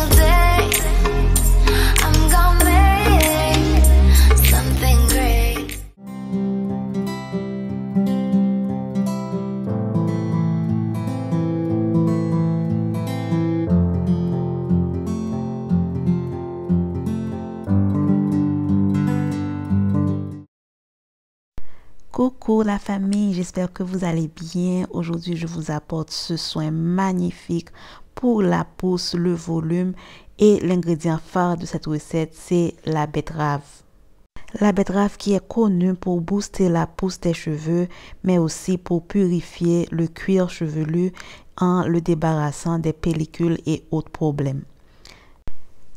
single day. I'm gonna make something great. Coucou la famille, j'espère que vous allez bien. Aujourd'hui, je vous apporte ce soin magnifique pour la pousse, le volume et l'ingrédient phare de cette recette, c'est la betterave. La betterave qui est connue pour booster la pousse des cheveux, mais aussi pour purifier le cuir chevelu en le débarrassant des pellicules et autres problèmes.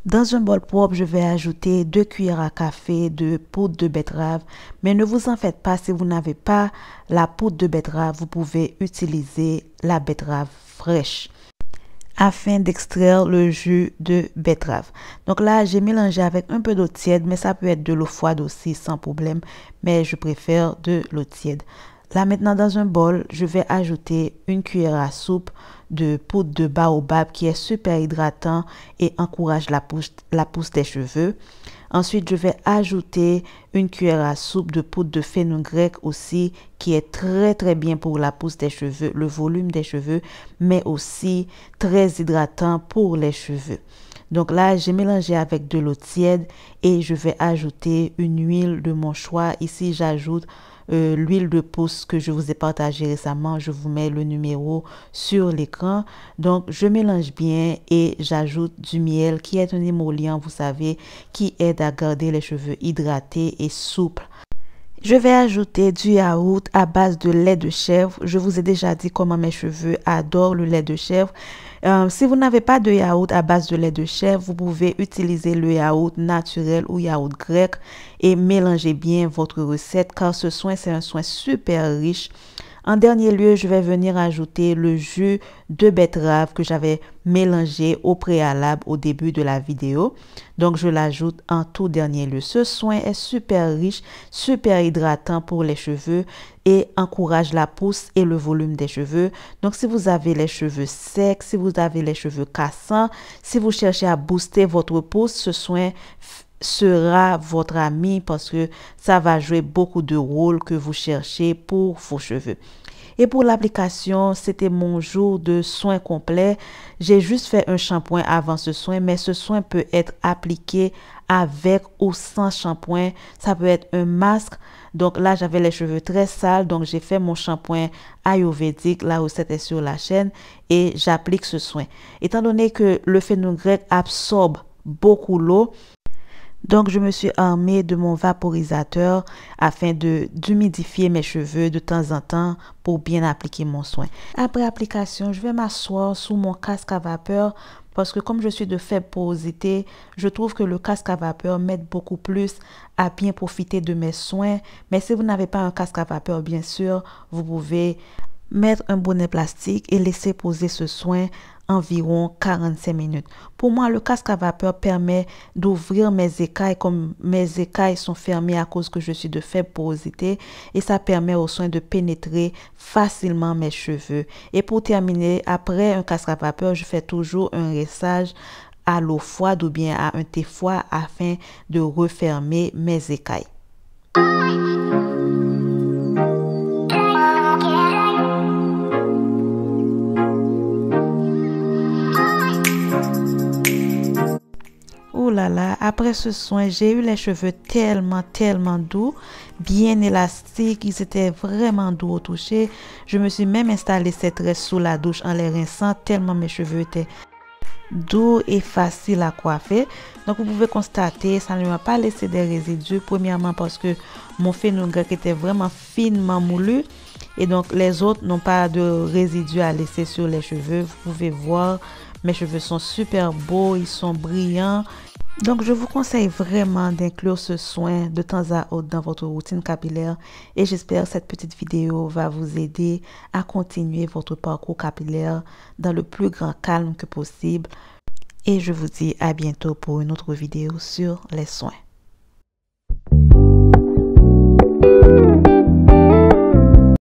Dans un bol propre, je vais ajouter 2 cuillères à café de poudre de betterave. Mais ne vous en faites pas, si vous n'avez pas la poudre de betterave, vous pouvez utiliser la betterave fraîche afin d'extraire le jus de betterave. Donc là, j'ai mélangé avec un peu d'eau tiède, mais ça peut être de l'eau froide aussi sans problème. Mais je préfère de l'eau tiède. Là maintenant, dans un bol, je vais ajouter 1 cuillère à soupe de poudre de baobab qui est super hydratant et encourage la pousse des cheveux. Ensuite, je vais ajouter 1 cuillère à soupe de poudre de fenugrec aussi qui est très bien pour la pousse des cheveux, le volume des cheveux, mais aussi très hydratant pour les cheveux. Donc là, j'ai mélangé avec de l'eau tiède et je vais ajouter une huile de mon choix. Ici, j'ajoute l'huile de pousse que je vous ai partagé récemment. Je vous mets le numéro sur l'écran. Donc, je mélange bien et j'ajoute du miel qui est un émollient, vous savez, qui aide à garder les cheveux hydratés et souples. Je vais ajouter du yaourt à base de lait de chèvre. Je vous ai déjà dit comment mes cheveux adorent le lait de chèvre. Si vous n'avez pas de yaourt à base de lait de chèvre, vous pouvez utiliser le yaourt naturel ou yaourt grec et mélanger bien votre recette car ce soin, c'est un soin super riche. En dernier lieu, je vais venir ajouter le jus de betterave que j'avais mélangé au préalable au début de la vidéo. Donc, je l'ajoute en tout dernier lieu. Ce soin est super riche, super hydratant pour les cheveux et encourage la pousse et le volume des cheveux. Donc, si vous avez les cheveux secs, si vous avez les cheveux cassants, si vous cherchez à booster votre pousse, ce soin sera votre ami parce que ça va jouer beaucoup de rôles que vous cherchez pour vos cheveux. Et pour l'application, c'était mon jour de soin complet. J'ai juste fait un shampoing avant ce soin, mais ce soin peut être appliqué avec ou sans shampoing. Ça peut être un masque. Donc là, j'avais les cheveux très sales, donc j'ai fait mon shampoing ayurvédique. La recette est sur la chaîne et j'applique ce soin. Étant donné que le fenugrec absorbe beaucoup l'eau, donc, je me suis armée de mon vaporisateur afin d'humidifier mes cheveux de temps en temps pour bien appliquer mon soin. Après application, je vais m'asseoir sous mon casque à vapeur parce que comme je suis de faible porosité, je trouve que le casque à vapeur m'aide beaucoup plus à bien profiter de mes soins. Mais si vous n'avez pas un casque à vapeur, bien sûr, vous pouvez mettre un bonnet plastique et laisser poser ce soin environ 45 minutes. Pour moi, le casque à vapeur permet d'ouvrir mes écailles comme mes écailles sont fermées à cause que je suis de faible porosité et ça permet au soin de pénétrer facilement mes cheveux. Et pour terminer, après un casque à vapeur, je fais toujours un rinçage à l'eau froide ou bien à un thé froid afin de refermer mes écailles. Oh là là, après ce soin, j'ai eu les cheveux tellement doux, bien élastiques, ils étaient vraiment doux au toucher. Je me suis même installé cette tresse sous la douche en les rinçant tellement mes cheveux étaient doux et faciles à coiffer. Donc vous pouvez constater, ça ne m'a pas laissé des résidus. Premièrement parce que mon fenugrec était vraiment finement moulu. Et donc les autres n'ont pas de résidus à laisser sur les cheveux. Vous pouvez voir, mes cheveux sont super beaux, ils sont brillants. Donc je vous conseille vraiment d'inclure ce soin de temps à autre dans votre routine capillaire. Et j'espère que cette petite vidéo va vous aider à continuer votre parcours capillaire dans le plus grand calme que possible. Et je vous dis à bientôt pour une autre vidéo sur les soins.